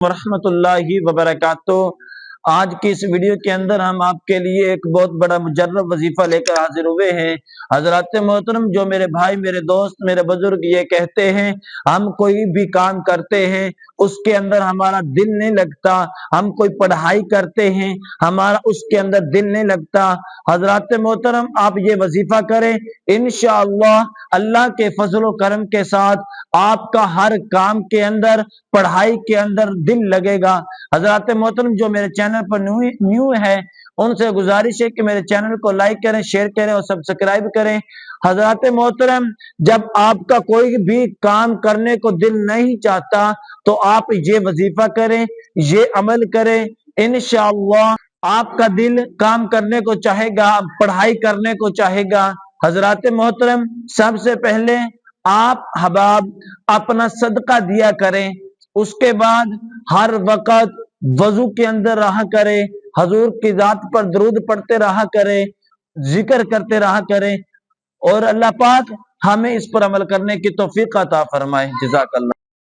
ورحمۃ اللہ وبرکاتہ۔ آج کی اس ویڈیو کے اندر ہم آپ کے لیے ایک بہت بڑا مجرب وظیفہ لے کر حاضر ہوئے ہیں۔ حضرات محترم، جو میرے بھائی، میرے دوست، میرے بزرگ یہ کہتے ہیں ہم کوئی بھی کام کرتے ہیں اس کے اندر ہمارا دل نہیں لگتا، ہم کوئی پڑھائی کرتے ہیں ہمارا اس کے اندر دل نہیں لگتا۔ حضرات محترم، آپ یہ وظیفہ کریں، انشاءاللہ اللہ کے فضل و کرم کے ساتھ آپ کا ہر کام کے اندر، پڑھائی کے اندر دل لگے گا۔ حضرات محترم، جو میرے چینل پر نیو ہے ان سے گزارش ہے کہ میرے چینل کو لائک کریں، شیئر کریں اور سبسکرائب کریں۔ حضرات محترم، جب آپ کا کوئی بھی کام کرنے کو دل نہیں چاہتا تو آپ یہ وظیفہ کریں، یہ عمل کریں، انشاءاللہ آپ کا دل کام کرنے کو چاہے گا، پڑھائی کرنے کو چاہے گا۔ حضرات محترم، سب سے پہلے آپ حباب اپنا صدقہ دیا کریں، اس کے بعد ہر وقت وضو کے اندر رہا کریں، حضور کی ذات پر درود پڑھتے رہا کریں، ذکر کرتے رہا کریں، اور اللہ پاک ہمیں اس پر عمل کرنے کی توفیق عطا فرمائے۔ جزاک اللہ۔